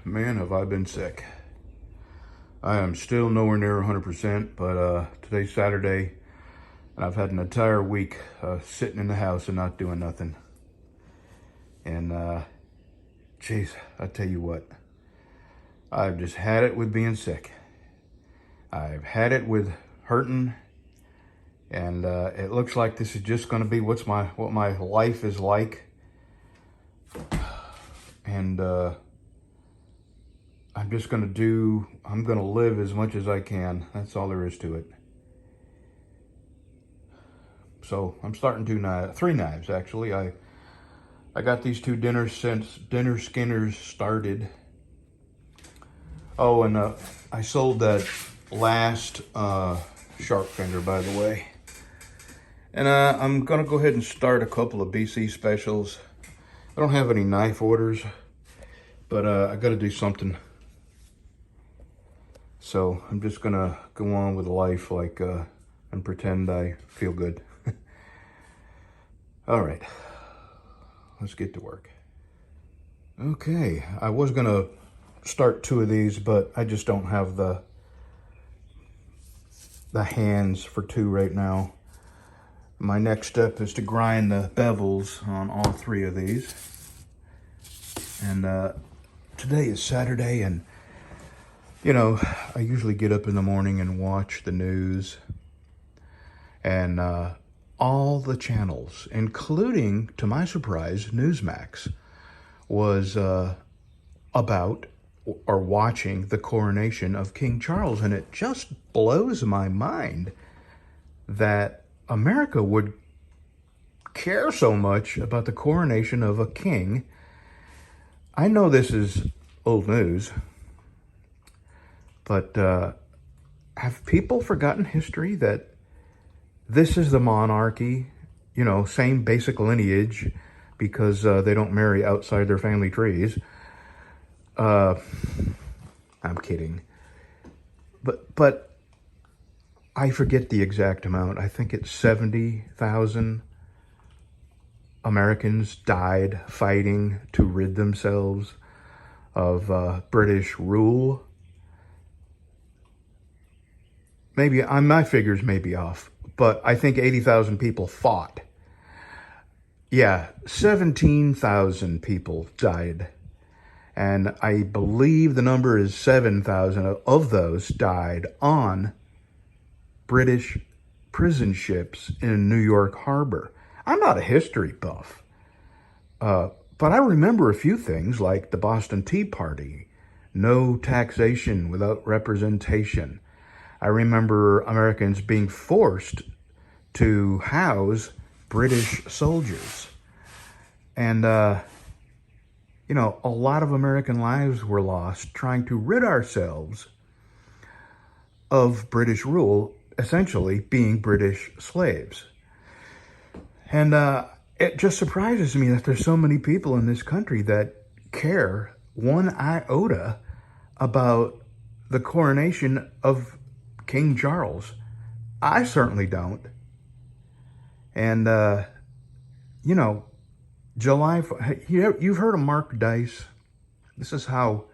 Man, have I been sick. I am still nowhere near 100%, but today's Saturday, and I've had an entire week sitting in the house and not doing nothing. And, geez, I tell you what, I've just had it with being sick. I've had it with hurting, and it looks like this is just going to be what my life is like. And I'm going to live as much as I can. That's all there is to it. So I'm starting three knives actually. I got these two dinner skinners started. Oh, and I sold that last sharp finger, by the way. And I'm gonna go ahead and start a couple of BC specials. I don't have any knife orders, but I gotta do something. So I'm just gonna go on with life like and pretend I feel good. All right, let's get to work. Okay, I was gonna start two of these, but I just don't have the hands for two right now. My next step is to grind the bevels on all three of these. And today is Saturday, and you know, I usually get up in the morning and watch the news, and all the channels, including, to my surprise, Newsmax, was about or watching the coronation of King Charles. And it just blows my mind that America would care so much about the coronation of a king. I know this is old news, but have people forgotten history that this is the monarchy, you know, same basic lineage, because they don't marry outside their family trees. I'm kidding. But I forget the exact amount. I think it's 70,000 Americans died fighting to rid themselves of British rule. Maybe my figures may be off, but I think 80,000 people fought. Yeah, 17,000 people died. And I believe the number is 7,000 of those died on British prison ships in New York Harbor. I'm not a history buff, but I remember a few things like the Boston Tea Party, no taxation without representation. I remember Americans being forced to house British soldiers. And, you know, a lot of American lives were lost trying to rid ourselves of British rule, essentially being British slaves. And it just surprises me that there's so many people in this country that care one iota about the coronation of King Charles. I certainly don't. And, you know, you've heard of Mark Dice. This is how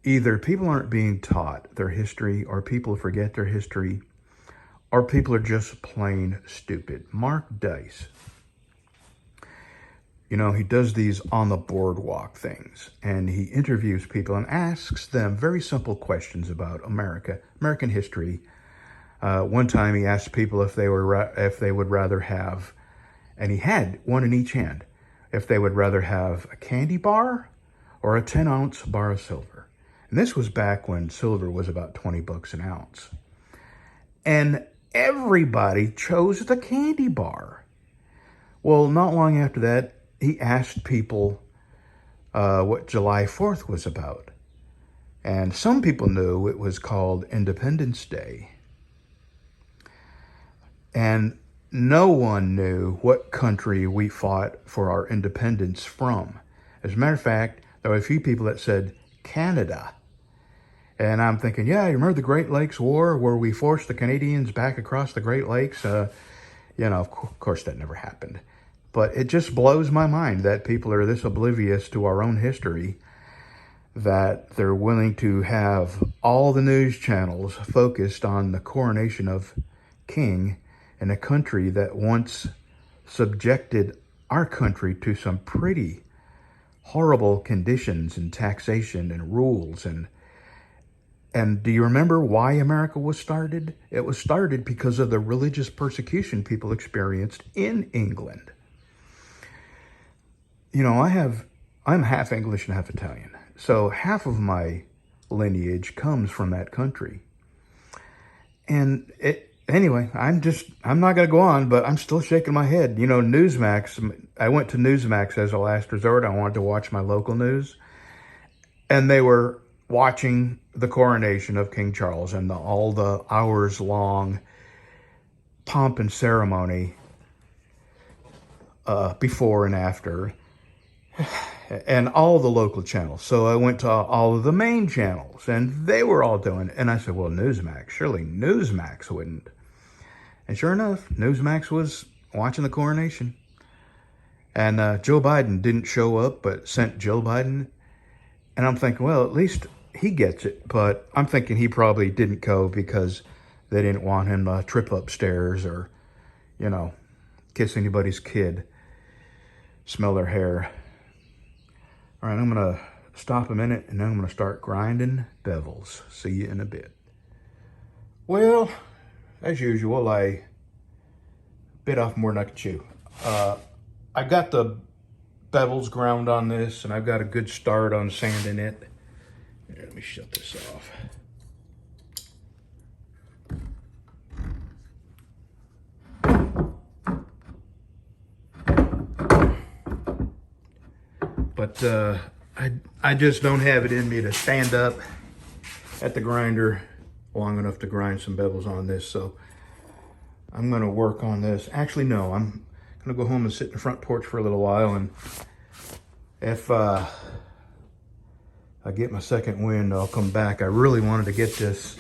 either people aren't being taught their history, or people forget their history, or people are just plain stupid. Mark Dice, you know, he does these on the boardwalk things, and he interviews people and asks them very simple questions about American history. One time he asked people if they would rather have, and he had one in each hand, if they would rather have a candy bar or a 10-ounce bar of silver. And this was back when silver was about 20 bucks an ounce. And everybody chose the candy bar. Well, not long after that, he asked people what July 4th was about. And some people knew it was called Independence Day. And no one knew what country we fought for our independence from. As a matter of fact, there were a few people that said Canada. And I'm thinking, yeah, you remember the Great Lakes War where we forced the Canadians back across the Great Lakes? You know, of course that never happened. But it just blows my mind that people are this oblivious to our own history that they're willing to have all the news channels focused on the coronation of king in a country that once subjected our country to some pretty horrible conditions and taxation and rules. And do you remember why America was started? It was started because of the religious persecution people experienced in England. You know, I'm half English and half Italian. So half of my lineage comes from that country. And anyway, I'm not going to go on, but I'm still shaking my head. You know, Newsmax, I went to Newsmax as a last resort. I wanted to watch my local news. And they were watching the coronation of King Charles and all the hours-long pomp and ceremony before and after, and all the local channels. So I went to all of the main channels, and they were all doing it. And I said, well, Newsmax, surely Newsmax wouldn't. And sure enough, Newsmax was watching the coronation. And Joe Biden didn't show up, but sent Jill Biden. And I'm thinking, well, at least he gets it. But I'm thinking he probably didn't go because they didn't want him to trip upstairs or, you know, kiss anybody's kid, smell their hair. All right, I'm going to stop a minute, and then I'm going to start grinding bevels. See you in a bit. Well, as usual, I bit off more than I could chew. I got the bevels ground on this, and I've got a good start on sanding it. Here, let me shut this off. But I just don't have it in me to stand up at the grinder long enough to grind some bevels on this. So I'm going to work on this. Actually, no, I'm going to go home and sit in the front porch for a little while. And if I get my second wind, I'll come back. I really wanted to get this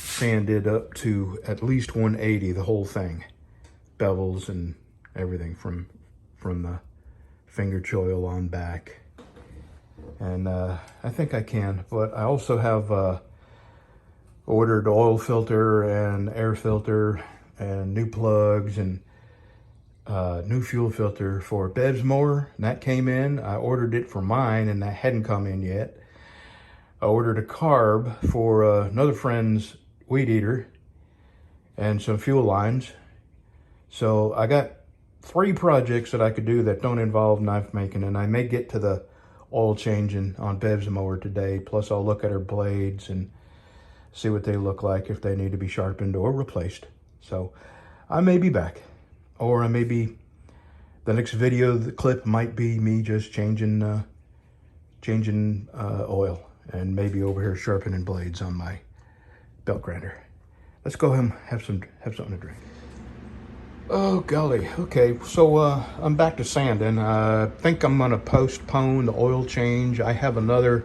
sanded up to at least 180, the whole thing. Bevels and everything from the finger choil on back. And I think I can, but I also have ordered oil filter and air filter and new plugs and new fuel filter for Bev's mower, and that came in. I ordered it for mine, and that hadn't come in yet. I ordered a carb for another friend's weed eater and some fuel lines. So I got 3 projects that I could do that don't involve knife making, and I may get to the oil changing on Bev's mower today. Plus I'll look at her blades and see what they look like, if they need to be sharpened or replaced. So I may be back, or I may be, the next video, the clip might be me just changing oil, and maybe over here sharpening blades on my belt grinder. Let's go ahead and have something to drink. Oh golly, okay, so I'm back to sanding. I think I'm gonna postpone the oil change. I have another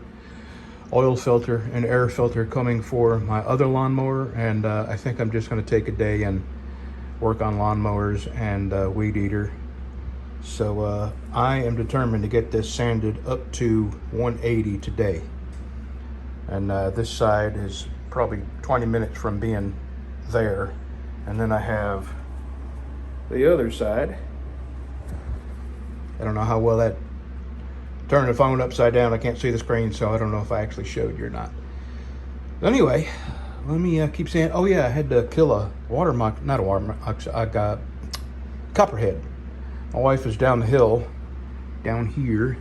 oil filter and air filter coming for my other lawnmower, and I think I'm just gonna take a day and work on lawnmowers and weed eater. So I am determined to get this sanded up to 180 today. And this side is probably 20 minutes from being there. And then I have the other side. I don't know how well that turned the phone upside down. I can't see the screen, so I don't know if I actually showed you or not. Anyway, let me keep saying, oh yeah, I had to kill a water mox, not a water mox, I got copperhead. My wife is down the hill, down here,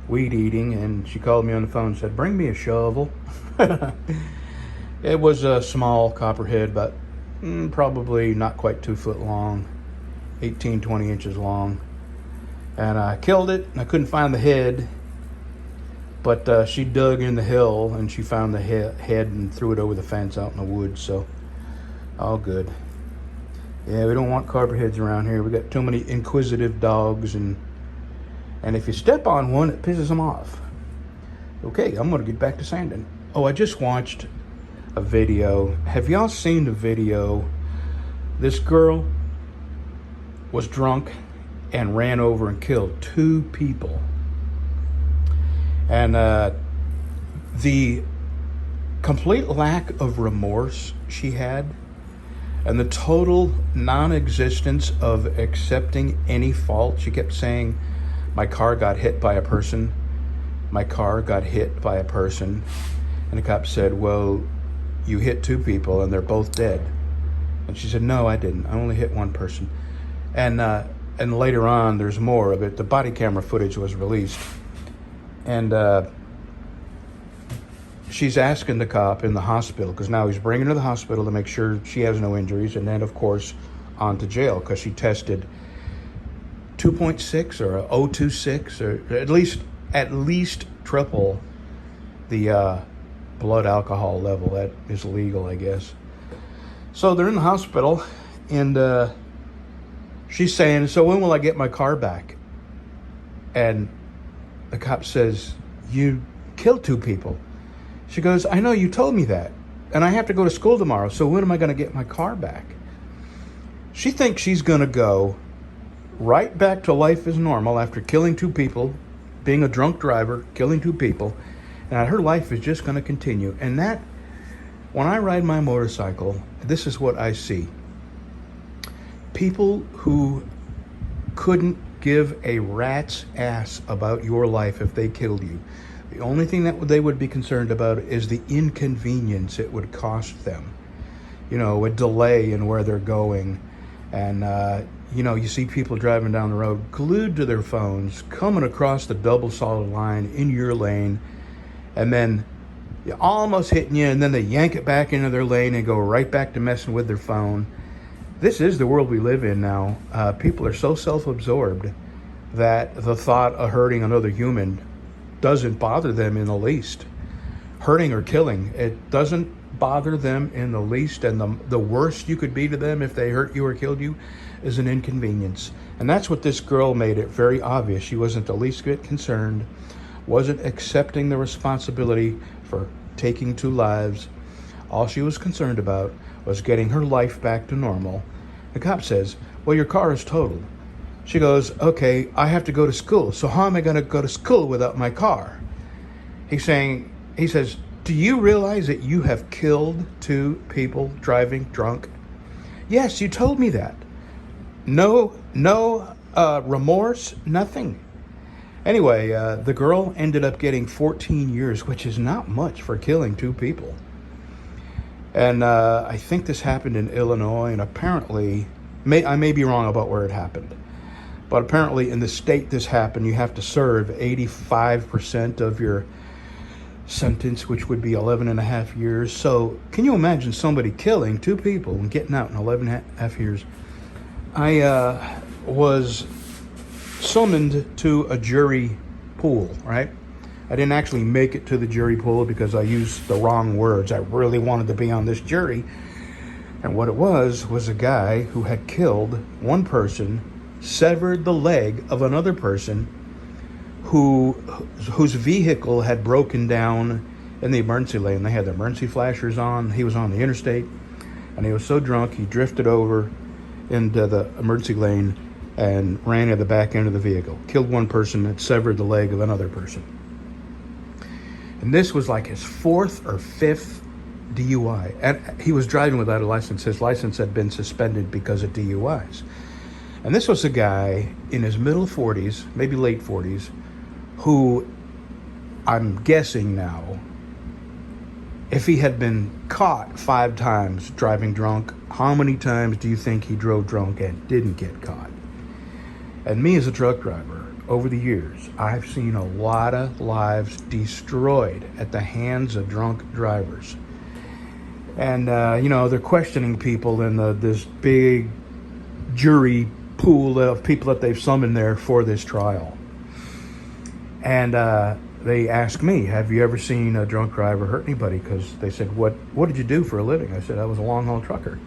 weed eating, and she called me on the phone and said, bring me a shovel. It was a small copperhead, but probably not quite 2 foot long, 18, 20 inches long. And I killed it, and I couldn't find the head, but she dug in the hill and she found the head and threw it over the fence out in the woods, so all good. Yeah, we don't want copperheads around here. We got too many inquisitive dogs, and if you step on one, it pisses them off. Okay, I'm gonna get back to sanding. Oh, I just watched a video. Have y'all seen the video? This girl was drunk and ran over and killed 2 people. And The complete lack of remorse she had, and the total non-existence of accepting any fault. She kept saying, my car got hit by a person. My car got hit by a person. And the cop said, well, you hit two people and they're both dead. And she said, no, I didn't. I only hit one person. And later on, there's more of it. The body camera footage was released. And she's asking the cop in the hospital, because now he's bringing her to the hospital to make sure she has no injuries, and then of course on to jail because she tested 2.6 or 0.26, or at least triple the blood alcohol level that is legal, I guess. So they're in the hospital, and she's saying, so when will I get my car back? And the cop says, you killed two people. She goes, I know, you told me that. And I have to go to school tomorrow, so when am I going to get my car back? She thinks she's going to go right back to life as normal after killing two people, being a drunk driver, killing two people, and her life is just going to continue. And that, when I ride my motorcycle, this is what I see. People who couldn't give a rat's ass about your life if they killed you. The only thing that they would be concerned about is the inconvenience it would cost them. You know, a delay in where they're going. And, you see people driving down the road glued to their phones, coming across the double solid line in your lane, and then almost hitting you, and then they yank it back into their lane and go right back to messing with their phone. This is the world we live in now. People are so self-absorbed that the thought of hurting another human doesn't bother them in the least. Hurting or killing, it doesn't bother them in the least, and the worst you could be to them if they hurt you or killed you is an inconvenience. And that's what this girl made it very obvious. She wasn't the least bit concerned, wasn't accepting the responsibility for taking two lives. All she was concerned about was getting her life back to normal. The cop says, well, your car is totaled. She goes, okay, I have to go to school. So how am I going to go to school without my car? He says, do you realize that you have killed two people driving drunk? Yes, you told me that. No remorse, nothing. Anyway, the girl ended up getting 14 years, which is not much for killing two people. And I think this happened in Illinois, and apparently, I may be wrong about where it happened, but apparently in the state this happened, you have to serve 85% of your sentence, which would be 11 and a half years. So can you imagine somebody killing two people and getting out in 11 and a half years? I was summoned to a jury pool, right? I didn't actually make it to the jury pool because I used the wrong words. I really wanted to be on this jury. And what it was a guy who had killed one person, severed the leg of another person whose vehicle had broken down in the emergency lane. They had their emergency flashers on. He was on the interstate, and he was so drunk he drifted over into the emergency lane and ran at the back end of the vehicle. Killed one person and severed the leg of another person. And this was like his fourth or fifth DUI. And he was driving without a license. His license had been suspended because of DUIs. And this was a guy in his middle 40s, maybe late 40s, who I'm guessing now, if he had been caught 5 times driving drunk, how many times do you think he drove drunk and didn't get caught? And me as a truck driver, over the years, I've seen a lot of lives destroyed at the hands of drunk drivers. And, they're questioning people in this big jury pool of people that they've summoned there for this trial. And they asked me, have you ever seen a drunk driver hurt anybody? Because they said, what did you do for a living? I said, I was a long-haul trucker.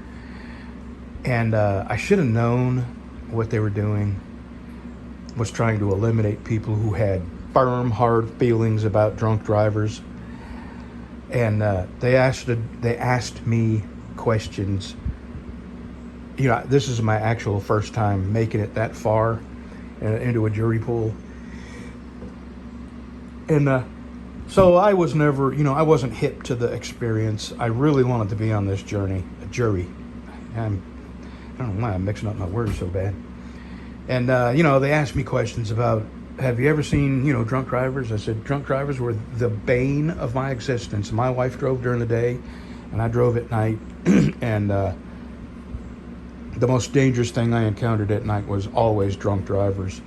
And I should have known what they were doing was trying to eliminate people who had firm, hard feelings about drunk drivers. And they asked me questions. This is my actual first time making it that far into a jury pool. And So I was never, I wasn't hip to the experience. I really wanted to be on this jury. I don't know why I'm mixing up my words so bad. And, they asked me questions about, have you ever seen, drunk drivers? I said, drunk drivers were the bane of my existence. My wife drove during the day, and I drove at night. And the most dangerous thing I encountered at night was always drunk drivers.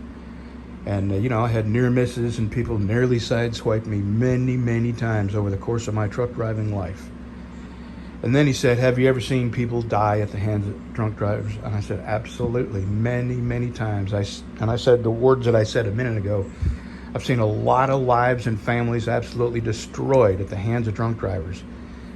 And, I had near misses, and people nearly sideswiped me many, many times over the course of my truck driving life. And then he said, have you ever seen people die at the hands of drunk drivers? And I said, absolutely, many, many times. And I said the words that I said a minute ago. I've seen a lot of lives and families absolutely destroyed at the hands of drunk drivers.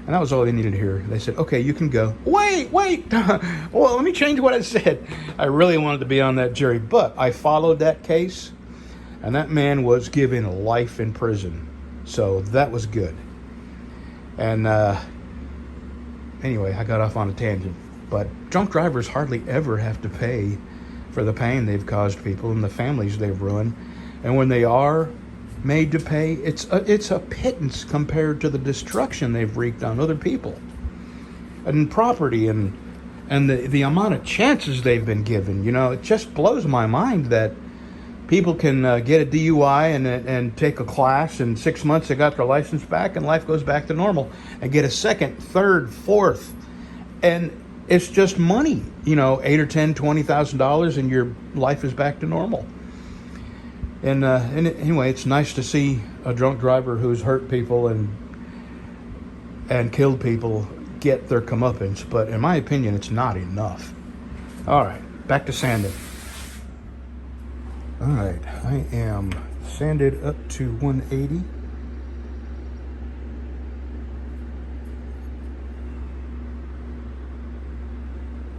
And that was all they needed to hear. They said, okay, you can go. Wait. Well, let me change what I said. I really wanted to be on that jury, but I followed that case, and that man was given life in prison. So that was good. And anyway, I got off on a tangent. But drunk drivers hardly ever have to pay for the pain they've caused people and the families they've ruined. And when they are made to pay, it's a pittance compared to the destruction they've wreaked on other people and property and the amount of chances they've been given. It just blows my mind that people can get a DUI and take a class. In 6 months they got their license back and life goes back to normal, and get a second, third, fourth, and it's just money. $8 or $10, $20,000, and your life is back to normal. And anyway, it's nice to see a drunk driver who's hurt people and killed people get their comeuppance. But in my opinion, it's not enough. All right, back to sanding. All right, I am sanded up to 180.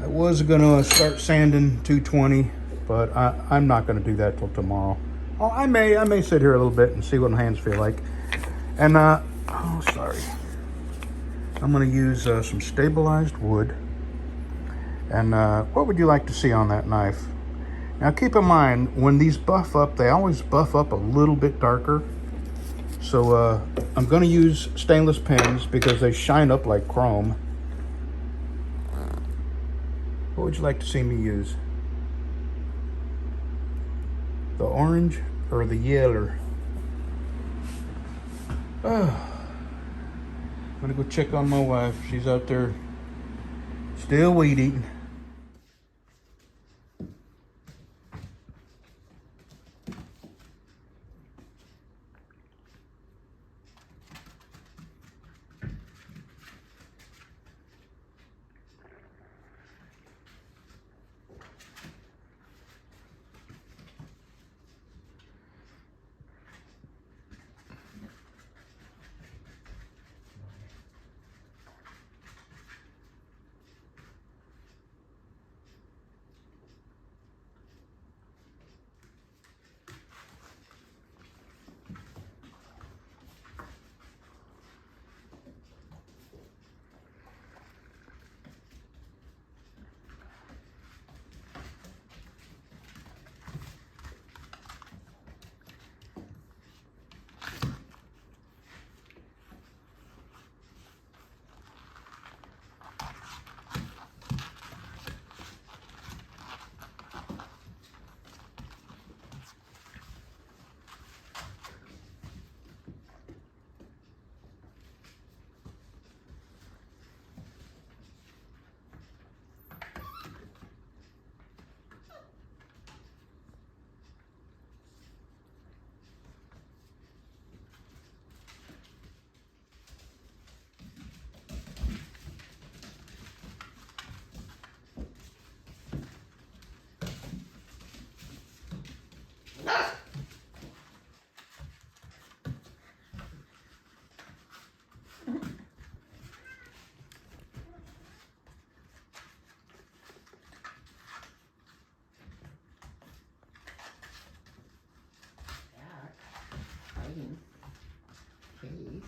I was gonna start sanding 220, but I'm not gonna do that till tomorrow. Oh, I may sit here a little bit and see what my hands feel like. And sorry. I'm gonna use some stabilized wood. And what would you like to see on that knife? Now keep in mind, when these buff up, they always buff up a little bit darker. So I'm gonna use stainless pins because they shine up like chrome. What would you like to see me use? The orange or the yellow? Oh, I'm gonna go check on my wife. She's out there still weed eating. Case.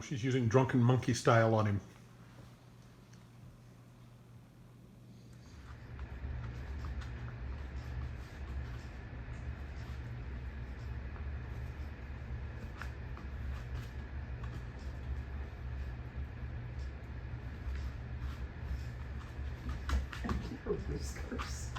So she's using drunken monkey style on him. Her whiskers.